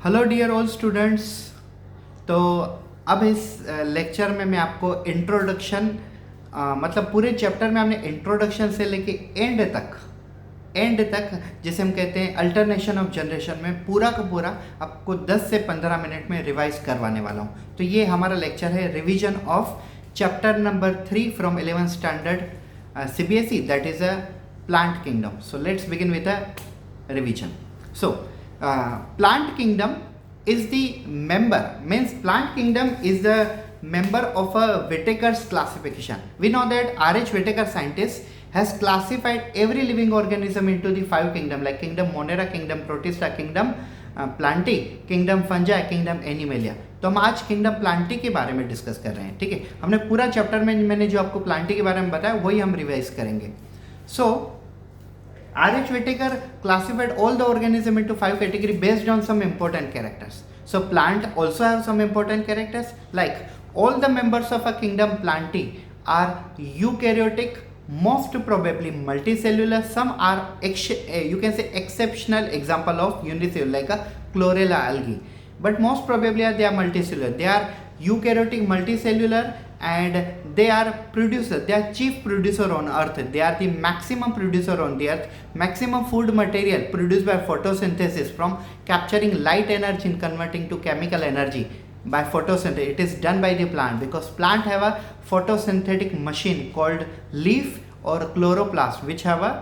Hello dear all students. तो अब इस लेक्चर में मैं आपको इंट्रोडक्शन मतलब पूरे चैप्टर में हमने इंट्रोडक्शन से लेके एंड तक जिसे हम कहते हैं अल्टरनेशन ऑफ जनरेशन में पूरा का पूरा आपको 10 से 15 मिनट में रिवाइज करवाने वाला हूँ। तो ये हमारा लेक्चर है revision of chapter number 3 from 11th standard CBSE, that is a plant kingdom. So let's begin with a revision. So, plant kingdom is the member, means plant kingdom is the member of a Whittaker's classification. We know that R.H. Whittaker scientist has classified every living organism into the 5 kingdom like kingdom Monera, kingdom Protista, kingdom Plantae, kingdom Fungi, kingdom Animalia. तो हम आज kingdom Plantae के बारे में discuss कर रहे हैं। ठीक है, हमने पूरा चैप्टर में मैंने जो आपको प्लांटी के बारे में बताया वही हम रिवाइज करेंगे। सो R.H. Whittaker classified all the organism into 5 categories based on some important characters. So plant also have some important characters like all the members of a kingdom Plantae are eukaryotic, most probably multicellular. Some are you can say exceptional example of unicellular like a chlorella algae, but most probably they are multicellular. They are eukaryotic, multicellular, and they are producer, they are chief producer on earth. They are the maximum producer on the earth. Maximum food material produced by photosynthesis from capturing light energy and converting to chemical energy by photosynthesis. It is done by the plant because plant have a photosynthetic machine called leaf or chloroplast which have a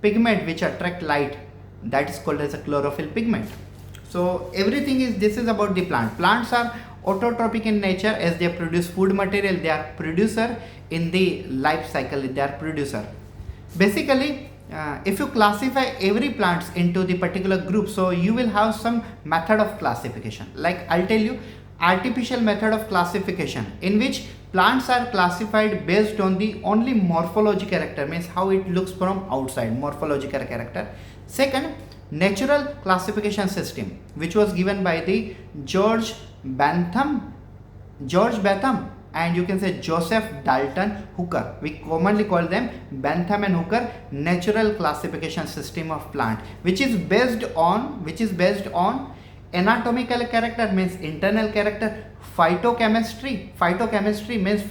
pigment which attract light, that is called as a chlorophyll pigment. So everything is, this is about the plant. Plants are autotrophic in nature as they produce food material. They are producer in the life cycle. They are producer. Basically, if you classify every plants into the particular group, so you will have some method of classification. Like I'll tell you, artificial method of classification in which plants are classified based on the only morphology character, means how it looks from outside, morphological character. Second, natural classification system which was given by the George Bentham and you can say Joseph Dalton Hooker. We commonly call them Bentham and Hooker natural classification system of plant, which is based on anatomical character, means internal character, phytochemistry means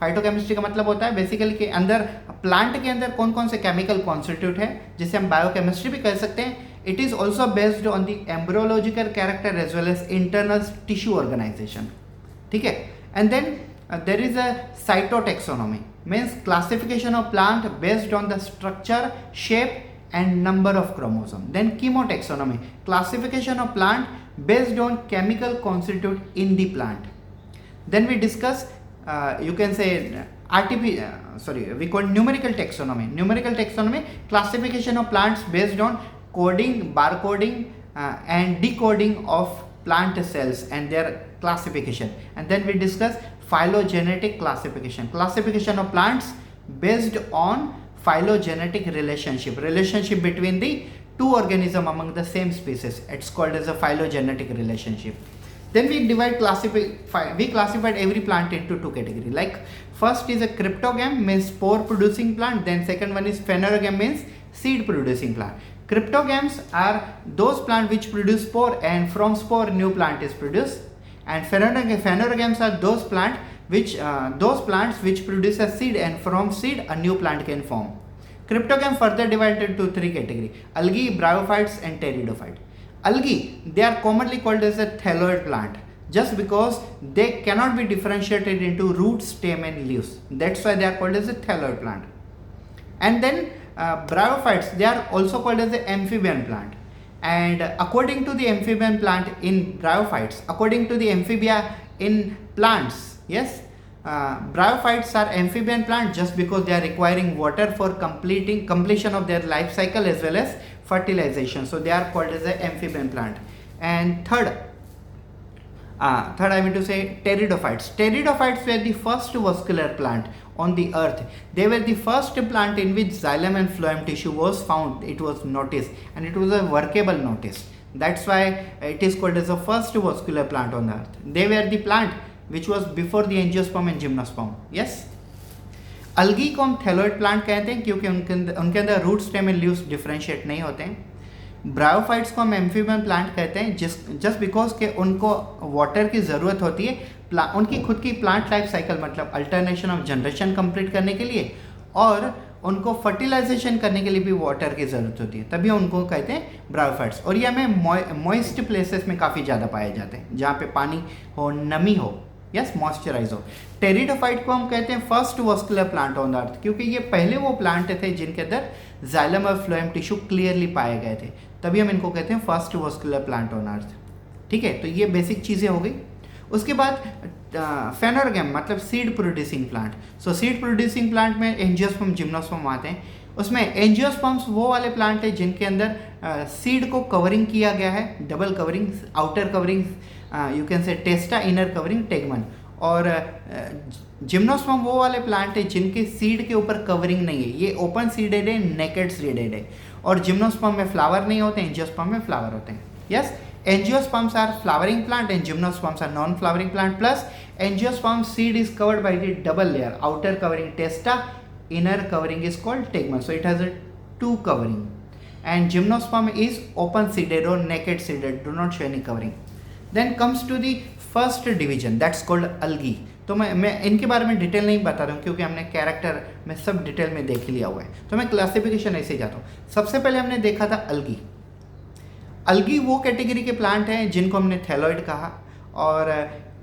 phytochemistry का मतलब होता है basically कि अंदर plant के अंदर कौन कौन से केमिकल कॉन्स्टिट्यूट है, जिसे हम बायोकेमिस्ट्री भी कह सकते हैं. It is also based on the embryological character as well as internal tissue organisation. ठीक है, and then there is a cytotaxonomy, means classification of plant based on the structure, shape and number of chromosome. Then chemotaxonomy, classification of plant based on chemical constitute in the plant. Then we discuss you can say we call numerical taxonomy, classification of plants based on coding, barcoding and decoding of plant cells and their classification. And then we discuss phylogenetic classification of plants based on phylogenetic relationship between the two organisms among the same species. It's called as a phylogenetic relationship. Then we classified every plant into 2 categories. Like first is a cryptogam, means spore producing plant. Then second one is phanerogam, means seed producing plant. Cryptogams are those plants which produce spore, and from spore new plant is produced. And phanerogams are those plants which produce a seed, and from seed a new plant can form. Cryptogam further divided into 3 categories: algae, bryophytes and pteridophytes. Algae, they are commonly called as a thalloid plant just because they cannot be differentiated into root, stem and leaves. That's why they are called as a thalloid plant. And then bryophytes, they are also called as the amphibian plant. And according to the amphibian plant in bryophytes, according to the amphibia in plants, yes, bryophytes are amphibian plants just because they are requiring water for completion of their life cycle as well as fertilization. So they are called as an amphibian plant. And third I mean to say pteridophytes were the first vascular plant on the earth. They were the first plant in which xylem and phloem tissue was found. It was noticed, and it was a workable notice. That's why it is called as the first vascular plant on the earth. They were the plant which was before the angiosperm and gymnosperm. Yes, algae को हम thalloid plant कहते हैं क्योंकि उनके अंदर root, stem and leaves differentiate नहीं होते हैं. ब्रायोफाइट्स को हम एम्फीबियन प्लांट कहते हैं जस्ट बिकॉज के उनको वाटर की ज़रूरत होती है उनकी खुद की प्लांट लाइफ साइकिल मतलब अल्टरनेशन ऑफ जनरेशन कंप्लीट करने के लिए, और उनको फर्टिलाइजेशन करने के लिए भी वाटर की ज़रूरत होती है, तभी उनको कहते हैं ब्रायोफाइट्स। और ये हमें मॉइस्ट प्लेसेस में काफ़ी ज़्यादा पाए जाते हैं, जहाँ पे पानी हो, नमी हो, यस मॉइस्चराइज हो। टेरिडोफाइट को हम कहते हैं first vascular plant on the earth, क्योंकि ये पहले वो प्लांट थे जिनके अंदर जाइलम और फ्लोएम टिश्यू क्लियरली पाए गए थे, तभी हम इनको कहते हैं first vascular plant on earth. ठीक है, तो ये बेसिक चीज़ें हो गई। उसके बाद फेनोरगैम मतलब सीड प्रोड्यूसिंग प्लांट। सो सीड प्रोड्यूसिंग प्लांट में एंजियोस्पर्म, जिम्नोस्पर्म आते हैं। उसमें एंजियोस्पर्म्स वो वाले प्लांट है जिनके अंदर सीड को कवरिंग किया गया है, double covering, outer covering you can से टेस्टा, इनर कवरिंग टेगमन। और जिम्नोस्पर्म वो वाले प्लांट है जिनके सीड के ऊपर कवरिंग नहीं है, ये ओपन सीडेड है, नेकेड सीडेड है। और जिम्नोस्पर्म में फ्लावर नहीं होते, एंजियोस्पर्म में फ्लावर होते हैं। Yes, angiosperms are flowering plant and gymnosperms are non-flowering plant, plus angiosperm seed is covered by the double layer, outer covering testa, inner covering is called tegmen, so it has a two covering, and gymnosperm is open seeded or naked seeded, do not show any covering. Then comes to the first division, that's called algae. तो मैं इनके बारे में detail नहीं बता रहा हूँ क्योंकि हमने कैरेक्टर में सब डिटेल में देख लिया हुआ है, तो मैं क्लासिफिकेशन ऐसे ही जाता हूँ। सबसे पहले हमने देखा था अलगी। अलगी वो कैटेगरी के प्लांट हैं जिनको हमने थैलोइड कहा, और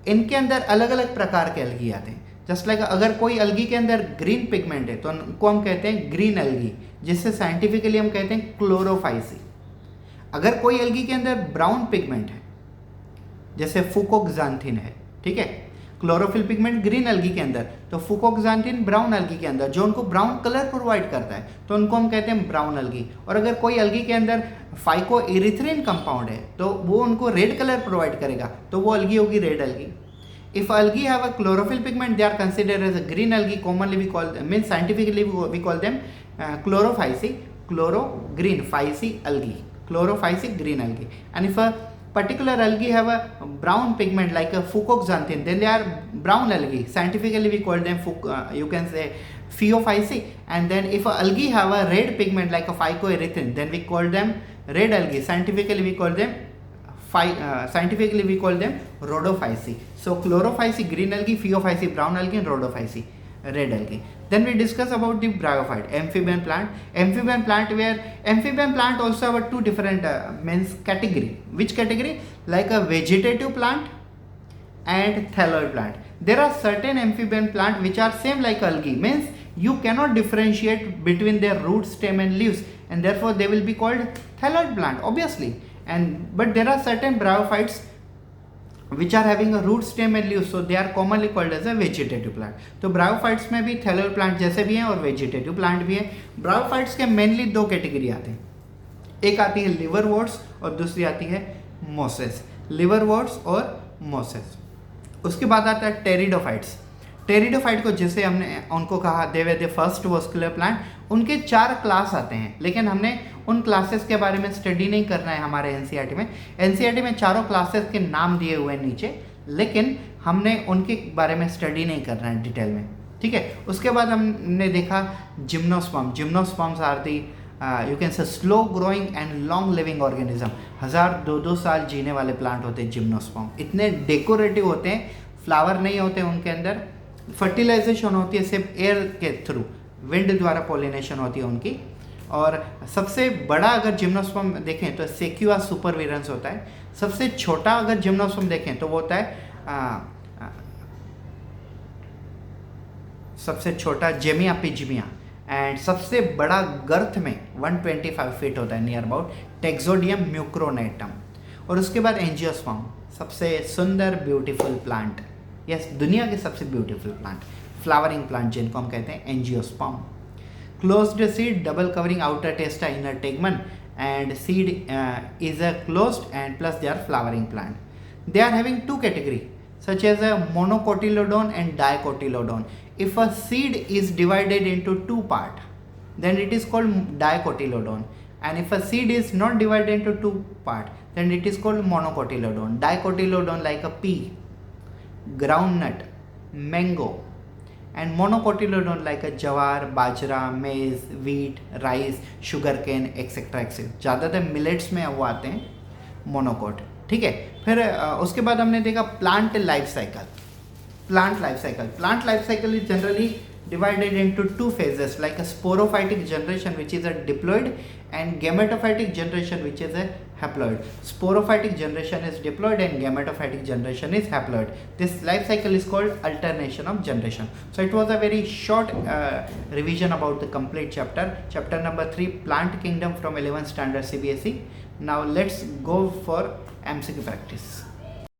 इनके अंदर अलग अलग प्रकार के अलगी आते हैं। जस्ट लाइक अगर कोई अलगी के अंदर ग्रीन पिगमेंट है तो उनको हम कहते हैं ग्रीन अलगी, जिससे साइंटिफिकली हम कहते हैं क्लोरोफाइसी। अगर कोई अलगी के अंदर ब्राउन पिगमेंट है जैसे फुकोक्सांथिन है, ठीक है, क्लोरोफिल पिगमेंट ग्रीन अलगी के अंदर, तो फुकोक्सांथिन ब्राउन अलगी के अंदर जो उनको ब्राउन कलर प्रोवाइड करता है, तो उनको हम कहते हैं ब्राउन अलगी। और अगर कोई अलगी के अंदर फाइको इरिथ्रिन कंपाउंड है तो वो उनको रेड कलर प्रोवाइड करेगा, तो वो अलगी होगी red algae. If algae have a chlorophyll pigment they are considered as a green algae, commonly we call mean scientifically we call them chlorophyceae, chloro green phyceae algae, chlorophyceae green algae. And if a particular algae have a brown pigment like a fucoxanthin, then they are brown algae, scientifically we call them you can say phaeophysi. And then if a algae have a red pigment like a phycoerythrin, then we call them red algae, scientifically we call them rhodophysi. So chlorophysi green algae, phaeophysi brown algae, and rhodophysi red algae. Then we discuss about the bryophyte, amphibian plant. Amphibian plant, where amphibian plant also have two different means category. Which category? Like a vegetative plant and thalloid plant. There are certain amphibian plant which are same like algae, means you cannot differentiate between their root, stem and leaves, and therefore they will be called thalloid plant obviously. And but there are certain bryophytes which are having a root, stem and leaves, so they are commonly called as a vegetative plant. तो bryophytes में भी thalloid plant जैसे भी हैं और vegetative plant भी है। Bryophytes के मेनली दो कैटेगरी आते हैं, एक आती है लिवरवॉर्ट्स और दूसरी आती है मोसेस, लिवरवॉर्ट्स और मोसेस। उसके बाद आता है टेरिडोफाइट्स। टेरिडोफाइट को जैसे हमने उनको कहा they were the first vascular plant, उनके 4 क्लास आते हैं, लेकिन हमने उन क्लासेस के बारे में स्टडी नहीं करना है हमारे एनसीईआरटी में। एनसीईआरटी में चारों क्लासेस के नाम दिए हुए हैं नीचे, लेकिन हमने उनके बारे में स्टडी नहीं करना है डिटेल में, ठीक है। उसके बाद हमने देखा gymnosperm. Gymnosperms are the you can say slow growing and long living organism, 1000-2 साल जीने वाले प्लांट होते हैं जिम्नोस्पर्म। इतने डेकोरेटिव होते हैं, फ्लावर नहीं होते उनके अंदर, फर्टिलाइजेशन होती है सिर्फ एयर के थ्रू, विंड द्वारा पोलिनेशन होती है उनकी। और सबसे बड़ा अगर जिम्नोस्पर्म देखें तो सेक्यूआ सुपरविरेंस होता है। सबसे छोटा अगर जिम्नोस्पर्म देखें तो वो होता है सबसे छोटा जेमिया पिजमिया, एंड सबसे बड़ा गर्थ में 125 फीट होता है नियर अबाउट, टेक्सोडियम म्यूक्रोनेटम। और उसके बाद एंजियोस्पर्म, सबसे सुंदर ब्यूटीफुल प्लांट, यस दुनिया के सबसे ब्यूटीफुल प्लांट, फ्लावरिंग प्लांट जिनको हम कहते हैं angiosperm. Closed seed, double covering, outer testa, inner tegmen, and seed is a closed and plus they are flowering plant. They are having 2 category such as a monocotyledon and dicotyledon. If a seed is divided into 2 part, then it is called dicotyledon, and if a seed is not divided into 2 part, then it is called monocotyledon. Dicotyledon like a pea, groundnut, mango, and monocotyledon like a jawar, bajra, maize, wheat, rice, sugarcane, etc. etc. ज़्यादातर millets में वो आते हैं monocot, ठीक है। फिर उसके बाद हमने देखा plant life cycle. Plant life cycle is generally divided into two phases, like a sporophytic generation, which is a diploid, and gametophytic generation, which is a haploid. Sporophytic generation is diploid and gametophytic generation is haploid. This life cycle is called alternation of generation. So it was a very short revision about the complete chapter number 3, plant kingdom, from 11th standard CBSE. Now let's go for MCQ practice.